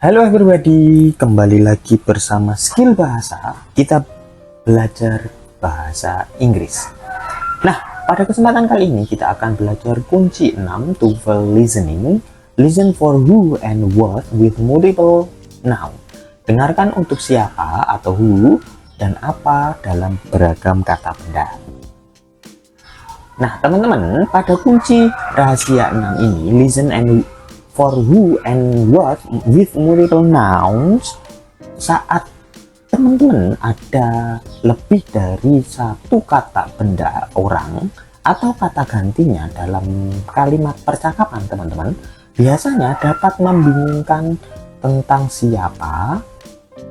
Halo everybody, kembali lagi bersama Skill Bahasa. Kita belajar bahasa Inggris. Nah, pada kesempatan kali ini kita akan belajar kunci 6 TOEFL listening. Listen for who and what with multiple noun. Dengarkan untuk siapa atau who dan apa dalam beragam kata benda. Nah, teman-teman, pada kunci rahasia 6 ini, listen and for who and what with multiple nouns, saat teman-teman ada lebih dari satu kata benda orang atau kata gantinya dalam kalimat percakapan, teman-teman biasanya dapat membingungkan tentang siapa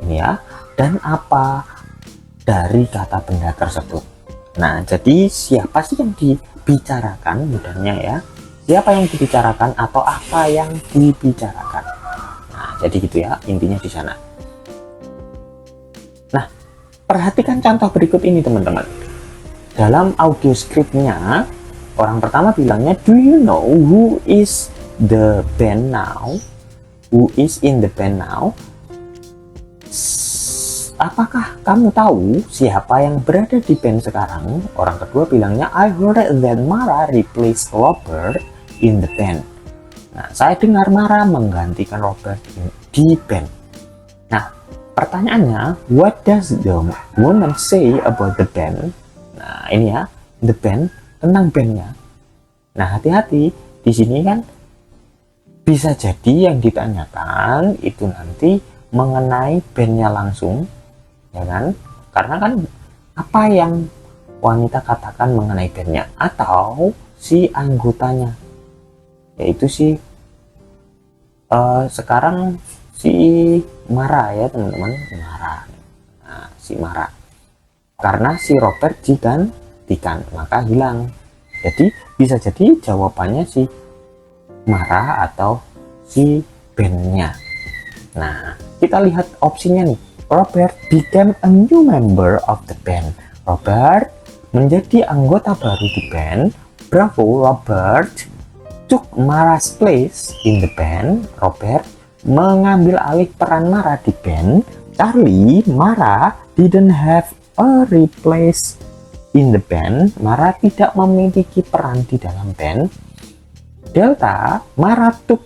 ini ya dan apa dari kata benda tersebut. Nah, jadi siapa sih yang dibicarakan mudahnya ya? Siapa yang dibicarakan atau apa yang dibicarakan. Nah, jadi gitu ya intinya di sana. Nah, perhatikan contoh berikut ini teman-teman. Dalam audio scriptnya, orang pertama bilangnya, do you know who is the band now? Who is in the band now? Apakah kamu tahu siapa yang berada di band sekarang? Orang kedua bilangnya, I heard that Mara replaced Robert in the band. Nah, saya dengar Mara menggantikan Robert di band. Nah, pertanyaannya, what does the woman say about the band? Nah, ini ya, the band, tentang bandnya. Nah, hati-hati, di sini kan bisa jadi yang ditanyakan itu nanti mengenai bandnya langsung, ya kan? Karena kan apa yang wanita katakan mengenai bandnya atau si anggotanya, yaitu si sekarang si Mara ya teman-teman, Mara. Nah, si Mara karena si Robert digantikan maka hilang, jadi bisa jadi jawabannya si Mara atau si bandnya. Nah, kita lihat opsinya nih. Robert became a new member of the band. Robert menjadi anggota baru di band. Bravo, Robert took Mara's place in the band. Robert mengambil alih peran Mara di band. Charlie, Mara didn't have a replace in the band. Mara tidak memiliki peran di dalam band. Delta, Mara took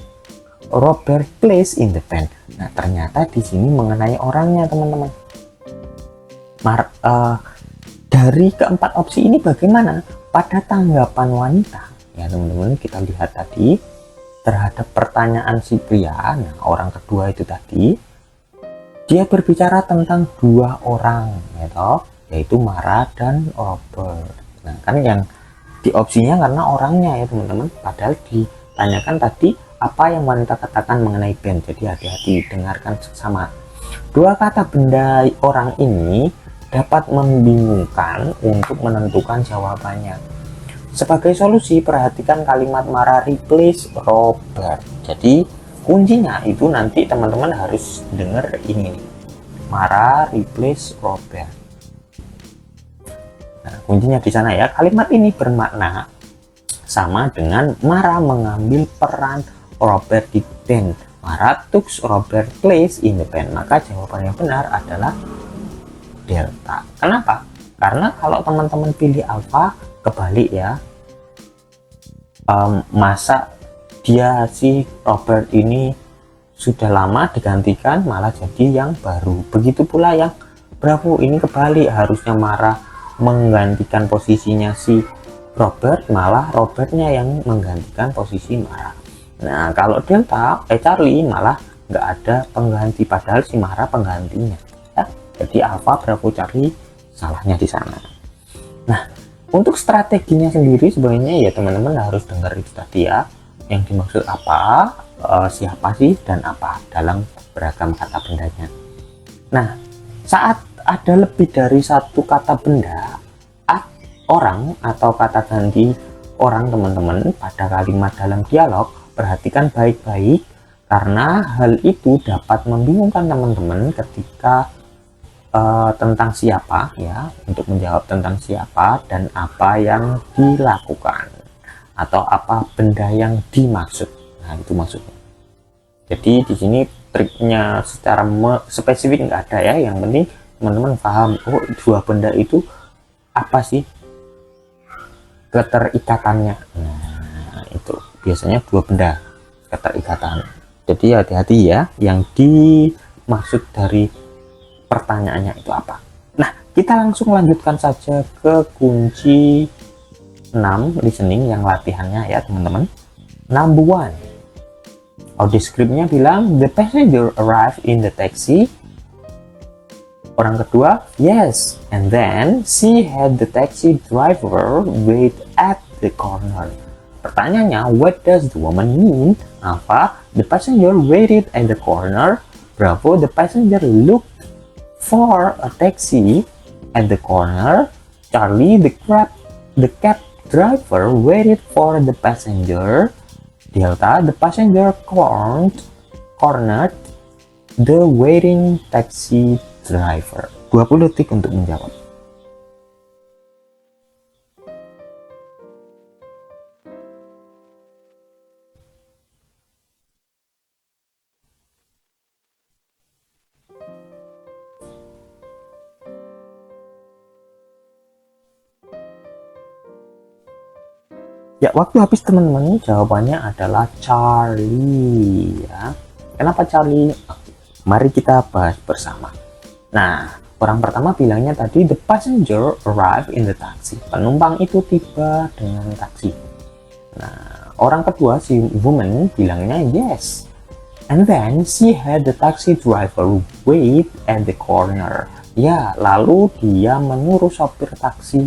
Robert place in the band. Nah, ternyata di sini mengenai orangnya, teman-teman. Dari keempat opsi ini bagaimana pada tanggapan wanita? Ya, teman-teman, kita lihat tadi terhadap pertanyaan si pria. Nah, orang kedua itu tadi dia berbicara tentang dua orang, yaitu Mara dan Robert. Nah, kan yang di opsinya karena orangnya ya, teman-teman. Padahal ditanyakan tadi apa yang wanita katakan mengenai band. Jadi hati-hati, dengarkan seksama. Dua kata benda orang ini dapat membingungkan untuk menentukan jawabannya. Sebagai solusi, perhatikan kalimat Mara replace Robert. Jadi kuncinya itu nanti teman-teman harus dengar ini nih. Mara replace Robert. Nah, kuncinya di sana ya. Kalimat ini bermakna sama dengan Mara mengambil peran Robert di band. Mara took Robert place in the band. Maka jawaban yang benar adalah delta. Kenapa? Karena kalau teman-teman pilih alfa, kebalik ya. Masa dia si Robert ini sudah lama digantikan malah jadi yang baru. Begitu pula yang bravo, ini kebalik. Harusnya Mara menggantikan posisinya si Robert, malah Robertnya yang menggantikan posisi Mara. Nah, kalau delta Charlie malah nggak ada pengganti, padahal si Mara penggantinya ya. Jadi alpha, bravo, Charlie salahnya di sana. Nah, untuk strateginya sendiri sebenarnya ya teman-teman harus dengar itu tadi ya, yang dimaksud apa, siapa sih dan apa dalam beragam kata bendanya. Nah, saat ada lebih dari satu kata benda orang atau kata ganti orang, teman-teman, pada kalimat dalam dialog, perhatikan baik-baik karena hal itu dapat membingungkan teman-teman ketika tentang siapa ya, untuk menjawab tentang siapa dan apa yang dilakukan atau apa benda yang dimaksud. Nah, itu maksudnya. Jadi di sini triknya secara spesifik nggak ada ya, yang penting teman-teman paham, oh dua benda itu apa sih keterikatannya. Nah itu biasanya dua benda keterikatan, jadi hati-hati ya yang dimaksud dari pertanyaannya itu apa. Nah kita langsung lanjutkan saja ke kunci 6 listening yang latihannya ya teman-teman. Number one, audio scriptnya bilang the passenger arrived in the taxi. Orang kedua, yes, and then she had the taxi driver wait at the corner. Pertanyaannya, what does the woman mean? Alpha, the passenger waited at the corner. Bravo, the passenger looked for a taxi at the corner. Charlie, the cab driver waited for the passenger. Delta, the passenger cornered the waiting taxi driver. 20 detik untuk menjawab. Ya, waktu habis teman-teman. Jawabannya adalah Charlie ya. Kenapa Charlie? Mari kita bahas bersama. Nah, orang pertama bilangnya tadi the passenger arrived in the taxi. Penumpang itu tiba dengan taksi. Nah, orang kedua si woman bilangnya yes. And then she had the taxi driver wait at the corner. Ya, lalu dia menyuruh sopir taksi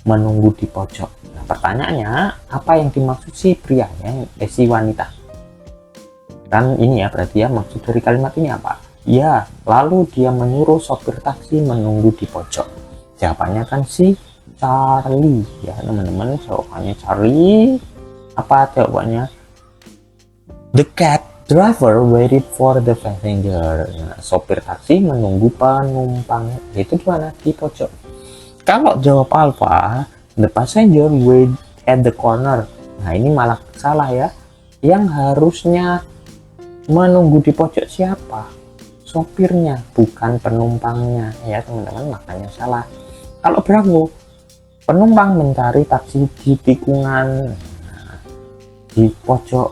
menunggu di pojok. Nah, pertanyaannya, apa yang dimaksud si prianya, si wanita? Kan ini ya, berarti ya maksud dari kalimat ini apa? Ya, lalu dia menyuruh sopir taksi menunggu di pojok. Jawabannya kan si Charlie ya teman-teman. Jawabannya Charlie. Apa jawabannya? The cab driver waited for the passenger. Nah, sopir taksi menunggu penumpang. Itu di mana? Di pojok. Kalau jawab alpha, the passenger wait at the corner. Nah ini malah salah ya. Yang harusnya menunggu di pojok siapa? Sopirnya, bukan penumpangnya ya teman-teman. Makanya salah. Kalau bravo, penumpang mencari taksi di tikungan, nah, di pojok.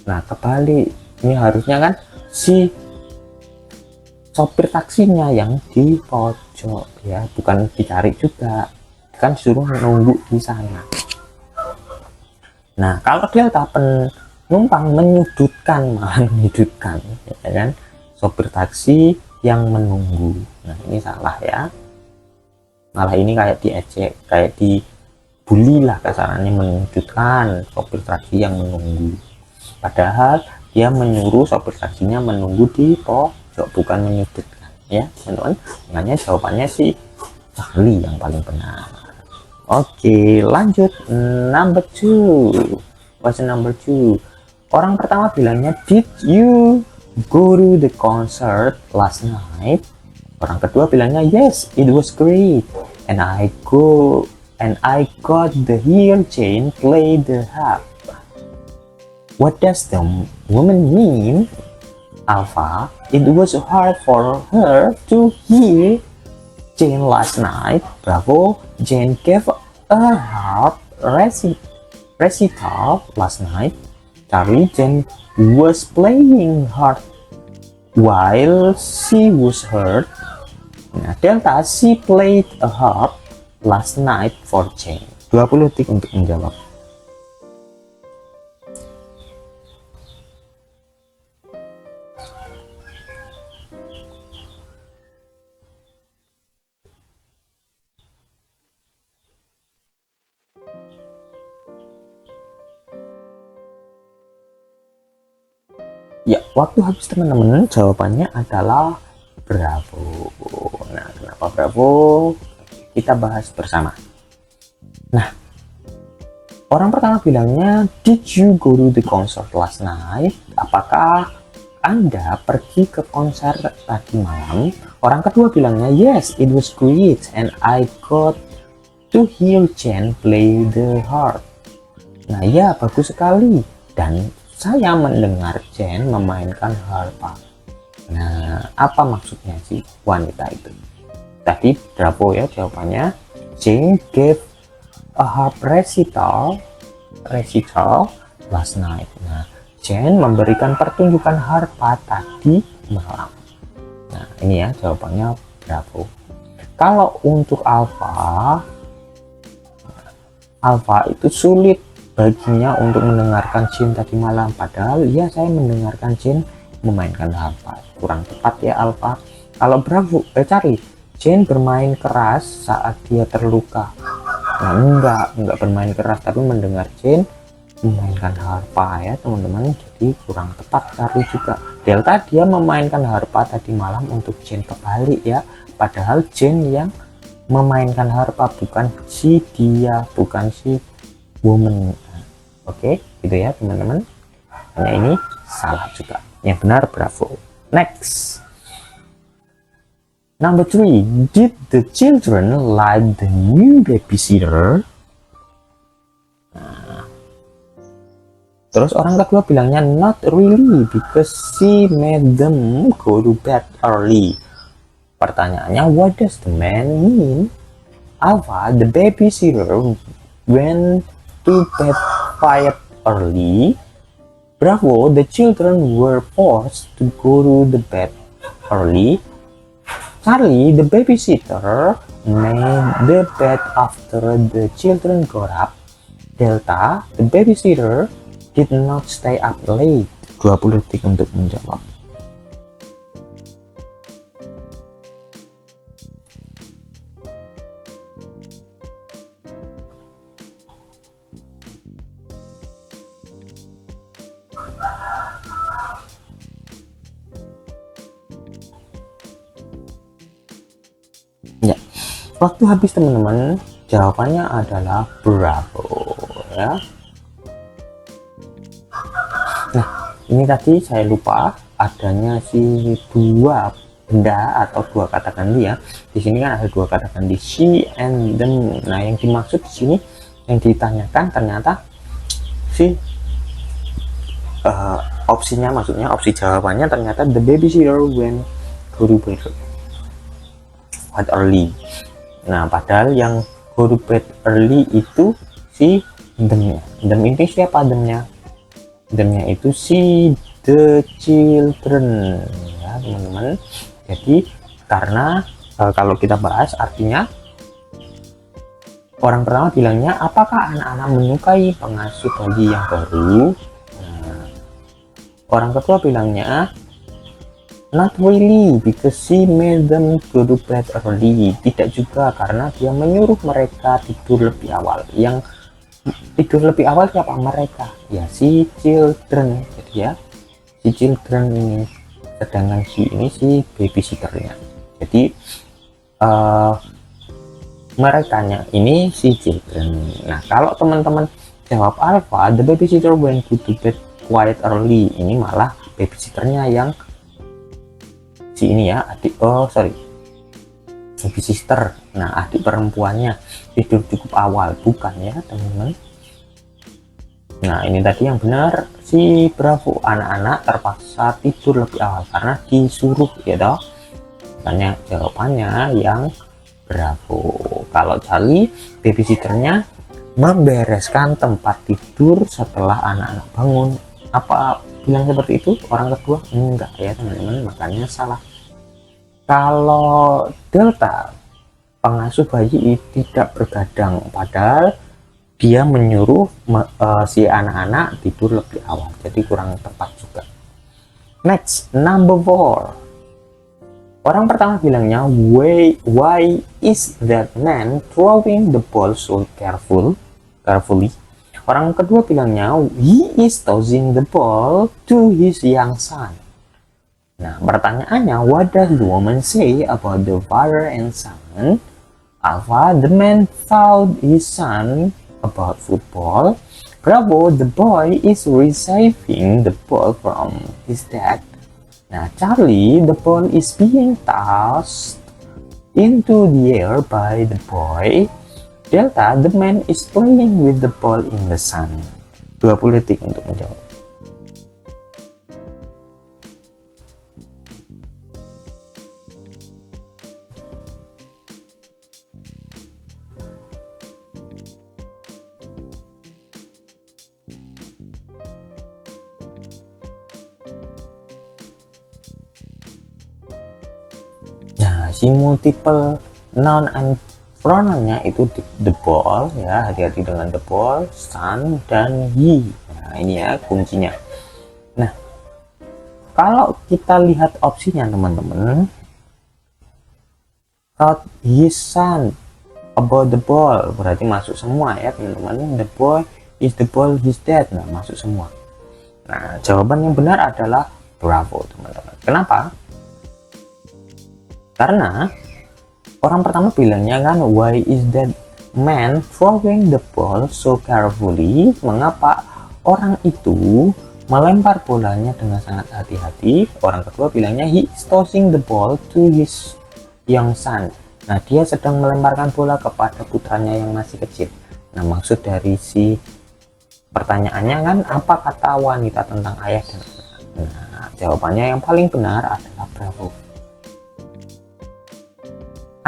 Nah kebalik, ini harusnya kan si sopir taksinya yang di pojok ya, bukan dicari juga, kan suruh menunggu di sana. Nah kalau delta penumpang menyudutkan, malah menyudutkan ya kan, sopir taksi yang menunggu. Nah ini salah ya, malah ini kayak diejek, kayak dibully lah kasarannya, menyudutkan sopir taksi yang menunggu, padahal dia menyuruh sopir taksinya menunggu di pojok, bukan menyudutkan ya teman-teman. Makanya jawabannya sih Charlie yang paling benar. Oke, lanjut number 2. Question number 2. Orang pertama bilangnya did you go to the concert last night? Orang kedua bilangnya yes, it was great, and I got the ear chain play the harp. What does the woman mean? Alpha, it was hard for her to hear Jane last night. Bravo, Jane gave a harp recital last night. Charlie, Jane was playing hard while she was hurt. Nah, Delta, she played a harp last night for Jane. 20 detik untuk menjawab. Ya, waktu habis teman-teman. Jawabannya adalah bravo. Nah, kenapa bravo? Kita bahas bersama. Nah, orang pertama bilangnya did you go to the concert last night? Apakah Anda pergi ke konser tadi malam? Orang kedua bilangnya yes, it was great, and I got to hear Jane play the harp. Nah ya, bagus sekali, dan saya mendengar Jane memainkan harpa. Nah, apa maksudnya si wanita itu? Tadi Bravo ya jawabannya. Jane gave a harp recital last night. Nah, Jane memberikan pertunjukan harpa tadi malam. Nah, ini ya jawabannya Bravo. Kalau untuk Alpha itu sulit baginya untuk mendengarkan Jane tadi malam, padahal ya saya mendengarkan Jane memainkan harpa. Kurang tepat ya Alpha. Kalau Charlie, Jane bermain keras saat dia terluka. Nah, enggak bermain keras, tapi mendengar Jane memainkan harpa ya teman-teman, jadi kurang tepat Charlie juga. Delta, dia memainkan harpa tadi malam untuk Jane, kebalik ya, padahal Jane yang memainkan harpa, bukan si woman. Oke, gitu ya teman-teman. Hanya ini salah juga. Yang benar Bravo. Next. Number 3. Did the children like the new babysitter? Nah, terus orang kedua bilangnya not really because she made them go to bed early. Pertanyaannya, what does the man mean? Alpha, the babysitter went to bed quite early. Bravo, the children were forced to go to the bed early. Charlie, the babysitter made the bed after the children got up. Delta, the babysitter did not stay up late. 20 detik untuk menjawab. Ya, waktu habis teman-teman. Jawabannya adalah Bravo ya. Nah, ini tadi saya lupa adanya si dua benda atau dua kata ganti ya. Di sini kan ada dua kata ganti she and them. Nah, yang dimaksud di sini yang ditanyakan ternyata si opsinya, maksudnya opsi jawabannya ternyata the babysitter went to bed quite early. Nah, padahal yang go to bed early itu si them-nya. Them ini siapa them-nya? Them-nya itu si the children ya teman-teman. Jadi karena kalau kita bahas artinya, orang pertama bilangnya apakah anak-anak menyukai pengasuh bayi yang baru. Nah, orang kedua bilangnya not really because she made them go to bed early. Tidak juga, karena dia menyuruh mereka tidur lebih awal. Yang tidur lebih awal siapa? Mereka ya, si children. Jadi ya si children ini, sedangkan si ini si babysitternya. Jadi merekanya ini si children. Nah, kalau teman-teman jawab Alpha, the babysitter went to bed quite early, ini malah babysitternya yang si ini ya, babysitter. Nah, adik perempuannya tidur cukup awal, bukan ya teman-teman. Nah, ini tadi yang benar si Bravo, anak-anak terpaksa tidur lebih awal karena disuruh ya toh. Makanya jawabannya yang Bravo. Kalau Charlie, babysitternya membereskan tempat tidur setelah anak-anak bangun. Apa bilang seperti itu orang kedua? Enggak ya teman-teman, makanya salah. Kalau Delta, pengasuh bayi tidak bergadang, padahal dia menyuruh si anak-anak tidur lebih awal, jadi kurang tepat juga. Next, number 4. Orang pertama bilangnya why is that man throwing the ball so carefully. Orang kedua bilangnya he is tossing the ball to his young son. Nah, pertanyaannya, what does the woman say about the father and son? Alpha, the man taught his son about football. Bravo, the boy is receiving the ball from his dad. Nah, Charlie, the ball is being tossed into the air by the boy. Delta, the man is playing with the ball in the sun. 20 detik untuk menjawab. Nah, si multiple noun and pronounnya itu the ball ya, hati-hati dengan the ball, sun, dan he. Nah, ini ya kuncinya. Nah, kalau kita lihat opsinya teman-teman, thought his son about the ball, berarti masuk semua ya teman-teman. The boy is the ball his dad, nah masuk semua. Nah, jawaban yang benar adalah bravo teman-teman. Kenapa? Karena orang pertama bilangnya kan, why is that man throwing the ball so carefully? Mengapa orang itu melempar bolanya dengan sangat hati-hati? Orang kedua bilangnya, he is tossing the ball to his young son. Nah, dia sedang melemparkan bola kepada putranya yang masih kecil. Nah, maksud dari si pertanyaannya kan, apa kata wanita tentang ayah dan anak? Nah, jawabannya yang paling benar adalah bravo.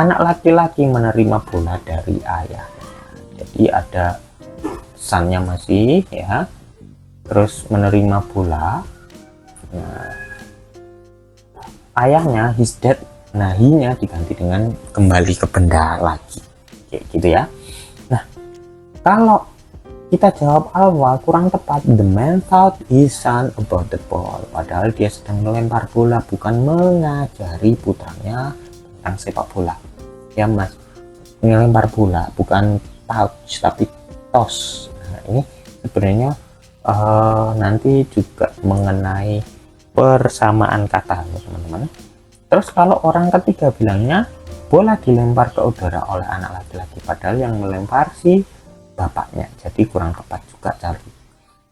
Anak laki-laki menerima bola dari ayah. Jadi ada sonnya masih ya, terus menerima bola. Nah, ayahnya his dad, nah he-nya diganti dengan kembali ke benda lagi, kayak gitu ya. Nah, kalau kita jawab awal kurang tepat, the man thought his son about the ball, padahal dia sedang melempar bola, bukan mengajari putranya tentang sepak bola ya mas. Melempar bola bukan touch tapi toss. Nah, ini sebenarnya nanti juga mengenai persamaan kata teman-teman. Terus kalau orang ketiga bilangnya bola dilempar ke udara oleh anak laki-laki, padahal yang melempar si bapaknya, jadi kurang tepat juga cari.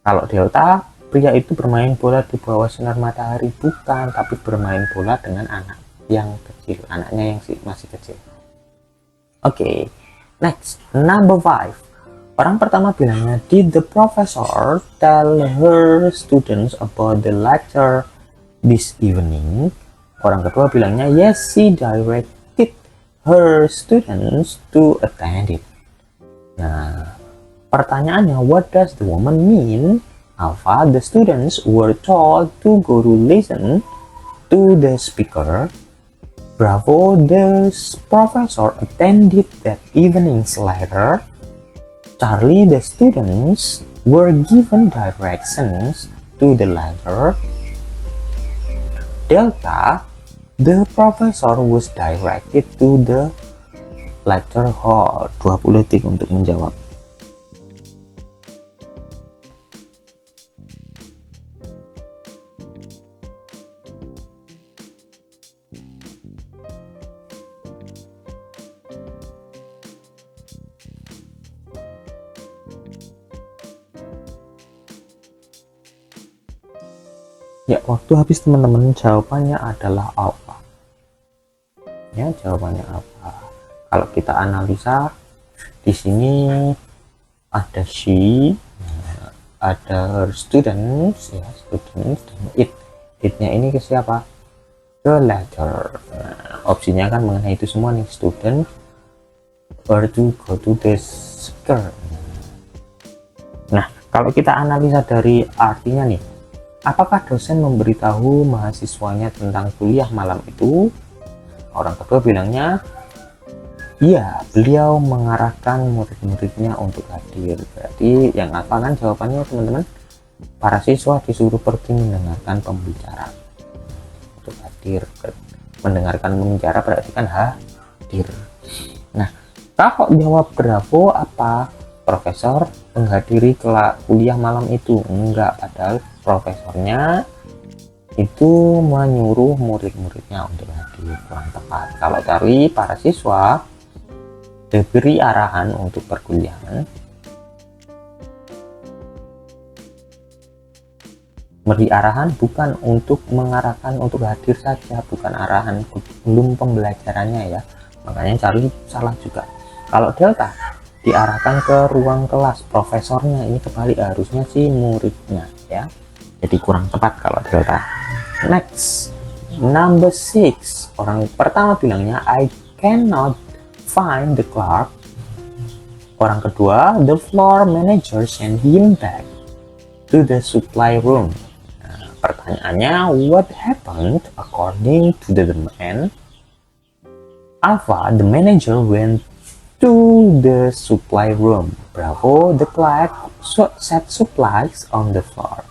Kalau delta, pria itu bermain bola di bawah sinar matahari, bukan, tapi bermain bola dengan anak yang kecil, anaknya yang masih kecil. Oke, next, number 5. Orang pertama bilangnya, did the professor tell her students about the lecture this evening? Orang kedua bilangnya, yes, she directed her students to attend it. Nah, pertanyaannya, what does the woman mean? Alpha, the students were told to go to listen to the speaker. Bravo, the professor attended that evening's lecture. Charlie, the students were given directions to the lecture. Delta, the professor was directed to the lecture hall. 20 detik untuk menjawab. Ya, waktu habis teman-teman. Jawabannya adalah apa? Ya, jawabannya apa? Kalau kita analisa di sini ada she, ada her students, ya students, dan it-nya ini ke siapa? Ke lecturer. Nah, opsinya kan mengenai itu semua nih, student were to go to the speaker. Nah, kalau kita analisa dari artinya nih, apakah dosen memberitahu mahasiswanya tentang kuliah malam itu? Orang kedua bilangnya, iya, beliau mengarahkan murid-muridnya untuk hadir. Berarti yang apa kan jawabannya teman-teman? Para siswa disuruh pergi mendengarkan pembicaraan untuk hadir. Mendengarkan pembicara berarti kan hadir. Nah, kalau jawab bravo apa? Profesor menghadiri kuliah malam itu? Enggak, padahal profesornya itu menyuruh murid-muridnya untuk hadir. Kurang tepat. Kalau dari para siswa diberi arahan untuk perkuliahan, beri arahan bukan untuk mengarahkan untuk hadir saja, bukan arahan belum pembelajarannya ya, makanya Charlie salah juga. Kalau delta diarahkan ke ruang kelas, profesornya, ini kebalik, harusnya si muridnya ya, jadi kurang tepat kalau delta. Next, number 6. Orang pertama bilangnya I cannot find the clerk. Orang kedua, the floor manager sent him back to the supply room. Nah, pertanyaannya, what happened according to the man? Alpha, the manager went to the supply room. Bravo, the clerk set supplies on the floor.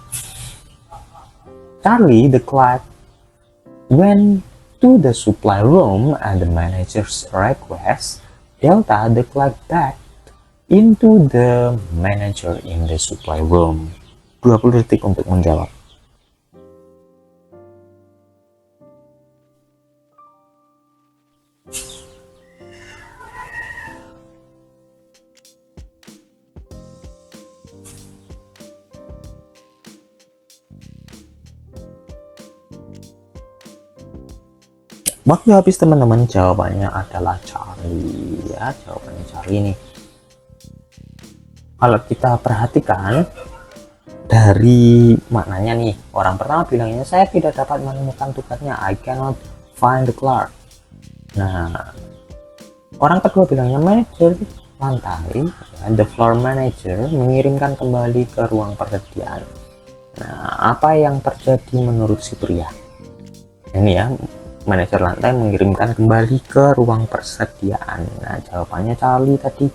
Charlie, the clerk, went to the supply room at the manager's request. Delta, the clerk, backed into the manager in the supply room. 20 detik untuk menjawab. Waktu habis teman-teman, jawabannya adalah Charlie ya, jawabannya Charlie nih. Kalau kita perhatikan dari maknanya nih, orang pertama bilangnya saya tidak dapat menemukan tugasnya, I cannot find the clerk. Nah, orang kedua bilangnya manajer lantai, the floor manager mengirimkan kembali ke ruang persediaan. Nah, apa yang terjadi menurut si pria? Ini ya, manajer lantai mengirimkan kembali ke ruang persediaan. Nah, jawabannya Charlie tadi.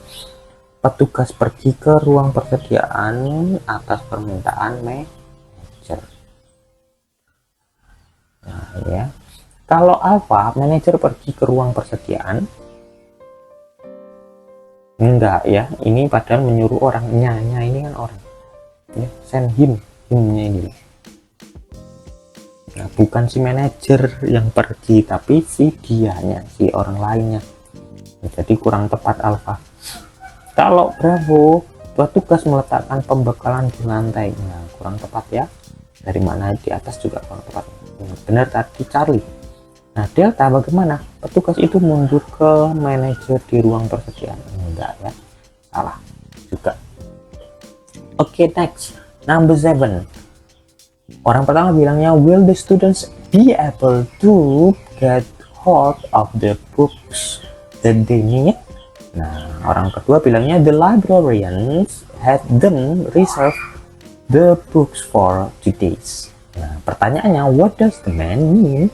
Petugas pergi ke ruang persediaan atas permintaan manajer. Nah, ya. Kalau Alpha, manajer pergi ke ruang persediaan. Enggak ya, ini padahal menyuruh orang. Nya ini kan orang. Ya, send himnya ini. Nah, bukan si manajer yang pergi, tapi si dianya, si orang lainnya. Jadi kurang tepat Alpha. Kalau Bravo, petugas meletakkan pembekalan di lantai. Nah, kurang tepat ya. Dari mana di atas juga kurang tepat. Benar tadi Charlie. Nah, Delta bagaimana? Petugas itu mundur ke manajer di ruang persediaan. Enggak ya. Salah juga. Oke, next. Number 7. Orang pertama bilangnya, will the students be able to get hold of the books that they need? Nah, orang kedua bilangnya, the librarians had them reserve the books for 2 days. Nah, pertanyaannya, what does the man mean?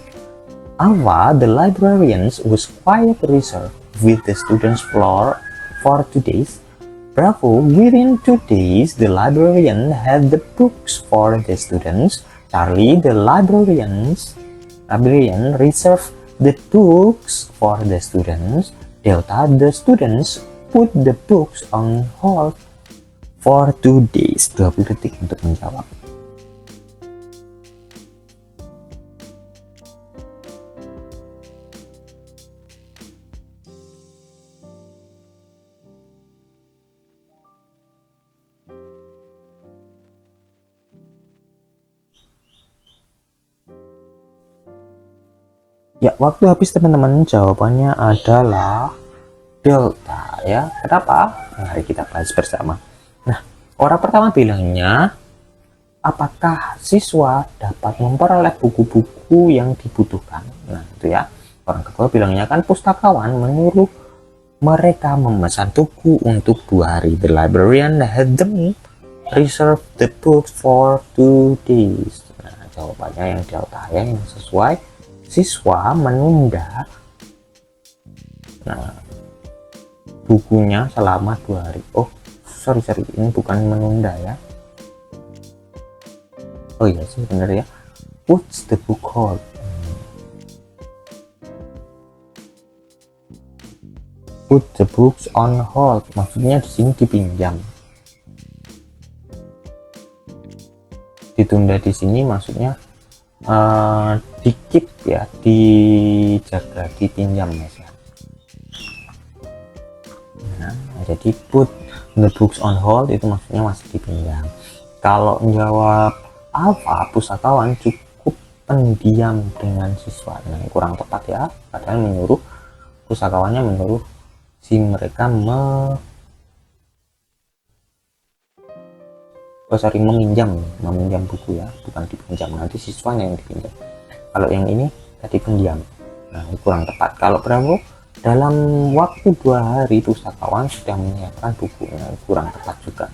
Alpha, the librarians was quite reserved with the students floor for 2 days. Bravo, within 2 days, the librarian had the books for the students. Charlie, the librarian reserved the books for the students. Delta, the students put the books on hold for 2 days. 20 detik untuk menjawab. Ya, waktu habis teman-teman, jawabannya adalah Delta ya. Kenapa? Mari kita bahas bersama. Nah, orang pertama bilangnya, apakah siswa dapat memperoleh buku-buku yang dibutuhkan? Nah, itu ya. Orang kedua bilangnya kan pustakawan menyuruh mereka memesan buku untuk 2 hari. The librarian had them reserve the books for 2 days. Nah, jawabannya yang Delta ya, yang sesuai. Siswa menunda bukunya selama 2 hari. Oh, sorry, ini bukan menunda ya. Oh iya sih, bener ya. Puts the book hold. Put the books on hold. Maksudnya di sini dipinjam. Ditunda di sini maksudnya dikip ya, dijaga, dipinjam ya. Nah, jadi put the books on hold itu maksudnya masih dipinjam. Kalau menjawab Alpha, pustakawan cukup pendiam dengan siswa. Nah, kurang tepat ya, padahal pustakawannya menyuruh si mereka meminjam buku ya, bukan dipinjam. Nanti siswanya yang dipinjam. Kalau yang ini tadi pendiam. Nah, ini kurang tepat. Kalau Bravo, dalam waktu 2 hari pustakawan sudah menyiapkan buku. Nah, kurang tepat juga.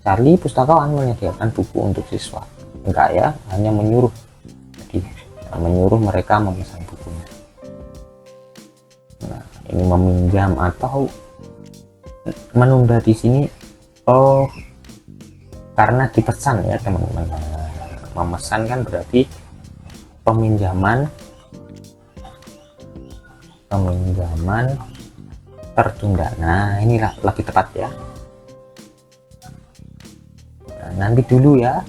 Charlie, pustakawan menyediakan buku untuk siswa. Enggak ya, hanya menyuruh. Jadi menyuruh mereka memesan bukunya. Nah, ini meminjam atau menunda di sini karena dipesan ya teman-teman. Memesan kan berarti peminjaman tertunda. Nah, inilah lebih tepat ya. Nah, nanti dulu ya,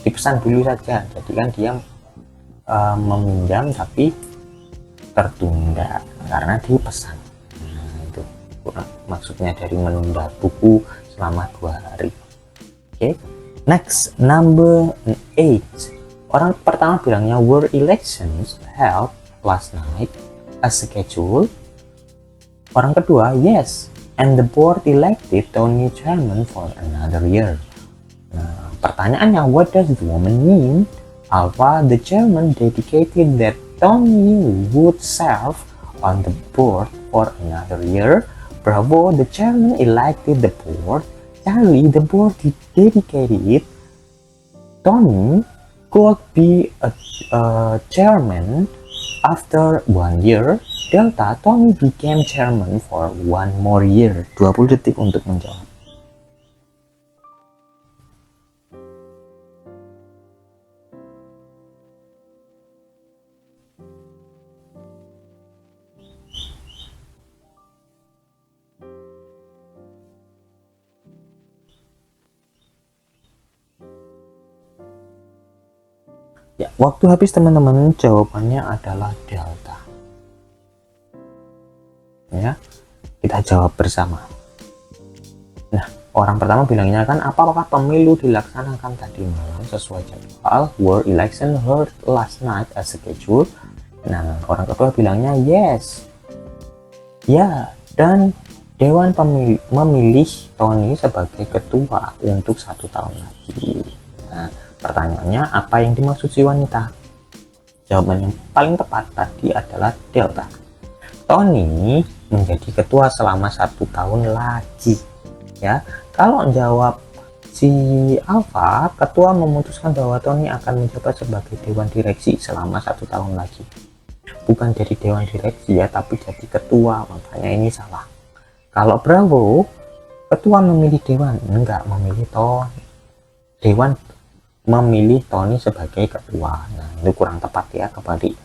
dipesan dulu saja. Jadi kan dia meminjam tapi tertunda karena dipesan. Nah, itu maksudnya dari menunda buku selama 2 hari. Oke, next number 8. Orang pertama bilangnya, were elections held last night as scheduled? Orang kedua, yes, and the board elected Tony chairman for another year. Nah, pertanyaannya, what does the woman mean? Alpha, the chairman dedicated that Tony would serve on the board for another year. Bravo, the chairman elected the board. Charlie, the board dedicated Tony could be a chairman after 1 year. Delta, Tony became chairman for 1 more year. 20 detik untuk menjawab. Ya, waktu habis teman-teman. Jawabannya adalah delta. Ya, kita jawab bersama. Nah, orang pertama bilangnya kan, apakah pemilu dilaksanakan tadi malam sesuai jadwal? Were election held last night as scheduled? Nah, orang kedua bilangnya yes. Ya, dan Dewan memilih Tony sebagai ketua untuk 1 tahun lagi. Nah, pertanyaannya, apa yang dimaksud si wanita? Jawaban yang paling tepat tadi adalah delta. Tony menjadi ketua selama 1 tahun lagi. Ya, kalau jawab si Alpha, ketua memutuskan bahwa Tony akan menjabat sebagai dewan direksi selama 1 tahun lagi. Bukan jadi dewan direksi ya, tapi jadi ketua, makanya ini salah. Kalau Bravo, ketua memilih dewan, enggak memilih Tony. Dewan memilih Tony sebagai ketua. Nah, itu kurang tepat ya, kembali.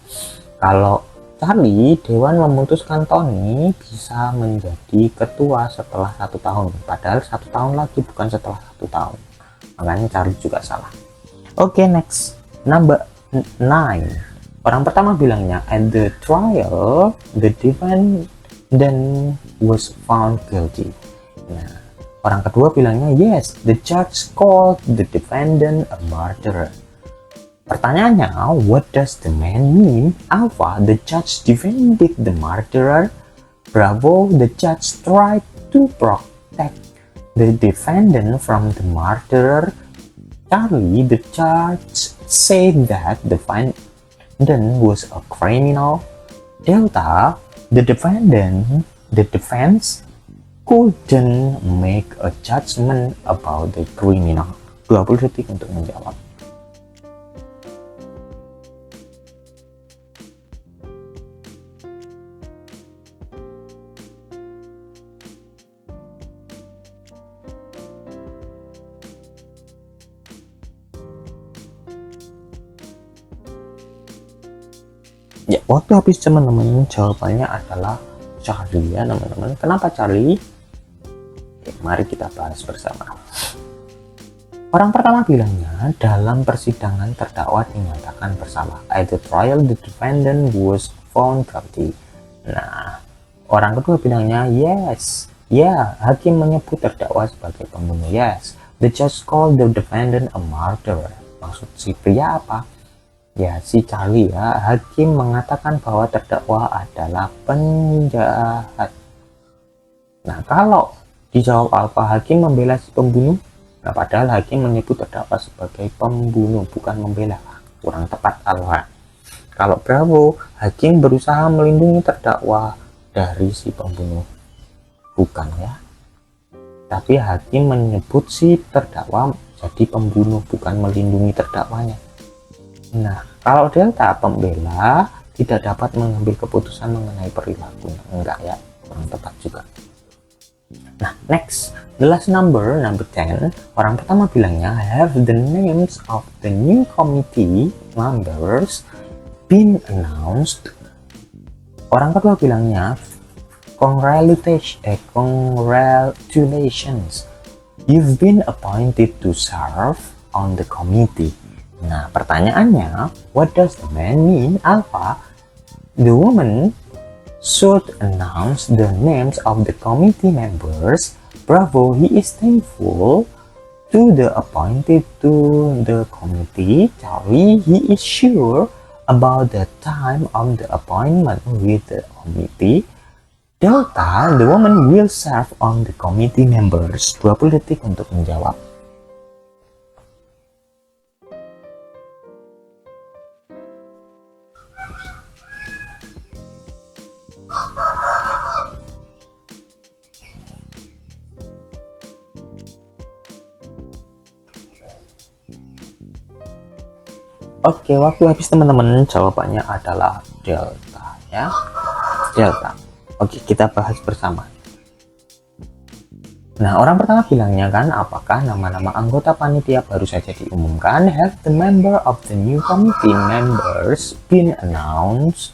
Kalau Charlie, dewan memutuskan Tony bisa menjadi ketua setelah 1 tahun, padahal 1 tahun lagi, bukan setelah 1 tahun. Makanya Charlie juga salah. Oke, next number 9. Orang pertama bilangnya, at the trial the defendant was found guilty. Nah, orang kedua bilangnya, yes, the judge called the defendant a murderer. Pertanyaannya, what does the man mean? Alpha, the judge defended the murderer. Bravo, the judge tried to protect the defendant from the murderer. Charlie, the judge said that the defendant was a criminal. Delta, the defense couldn't make a judgment about the criminal. 20 detik untuk menjawab. Ya, waktu habis teman-teman. Jawabannya adalah Charlie ya teman-teman. Kenapa Charlie? Oke, mari kita bahas bersama. Orang pertama bilangnya, dalam persidangan terdakwa dinyatakan bersalah. At the trial the defendant was found guilty. Nah, orang kedua bilangnya, yes. Ya, hakim menyebut terdakwa sebagai pembunuh. Yes, the judge called the defendant a murderer. Maksud si pria apa? Ya, si Charlie ya. Hakim mengatakan bahwa terdakwa adalah penjahat. Nah, kalau dijawab Alpha, hakim membela si pembunuh. Nah, padahal hakim menyebut terdakwa sebagai pembunuh, bukan membela. Kurang tepat Alpha. Kalau Bravo, hakim berusaha melindungi terdakwa dari si pembunuh. Bukan ya. Tapi hakim menyebut si terdakwa jadi pembunuh, bukan melindungi terdakwanya. Nah, kalau Delta, pembela tidak dapat mengambil keputusan mengenai perilakunya. Enggak ya, kurang tepat juga. Nah, next, the last number 10. Orang pertama bilangnya, have the names of the new committee members been announced? Orang kedua bilangnya, congratulations, you've been appointed to serve on the committee. Nah, pertanyaannya, what does the man mean? Alpha, the woman should announce the names of the committee members. Bravo, he is thankful to the appointed to the committee. Charlie, he is sure about the time of the appointment with the committee. Delta, the woman will serve on the committee members. 20 detik untuk menjawab. Oke, waktu habis teman-teman. Jawabannya adalah delta ya. Delta. Oke, kita bahas bersama. Nah, orang pertama bilangnya kan, apakah nama-nama anggota panitia baru saja diumumkan? Have the member of the new committee members been announced?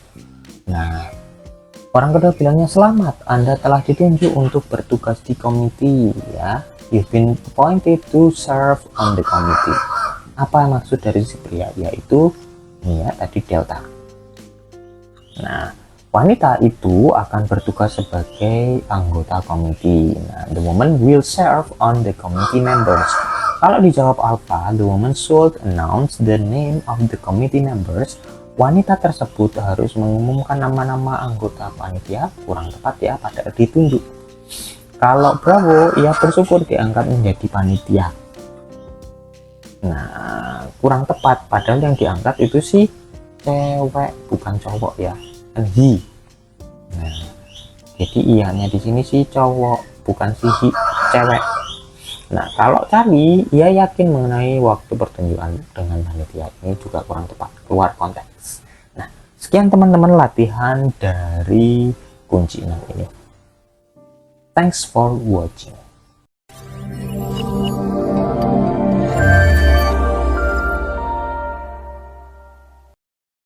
Nah, orang kedua bilangnya, selamat, Anda telah ditunjuk untuk bertugas di komite ya. You've been appointed to serve on the committee. Apa maksud dari si pria? Yaitu ini ya, tadi delta. Nah, wanita itu akan bertugas sebagai anggota komite. Nah, the woman will serve on the committee members. Kalau dijawab alpha, the woman should announce the name of the committee members. Wanita tersebut harus mengumumkan nama-nama anggota panitia. Kurang tepat ya, pada ditunjuk. Kalau bravo, ia bersyukur diangkat menjadi panitia. Nah, kurang tepat, padahal yang diangkat itu sih cewek, bukan cowok ya, kan he. Nah, jadi ianya di sini sih cowok, bukan si he, cewek. Nah, kalau cari, ia yakin mengenai waktu pertunjukan dengan panitia, ini juga kurang tepat, keluar konteks. Nah, sekian teman-teman latihan dari kunci 6 ini. Thanks for watching.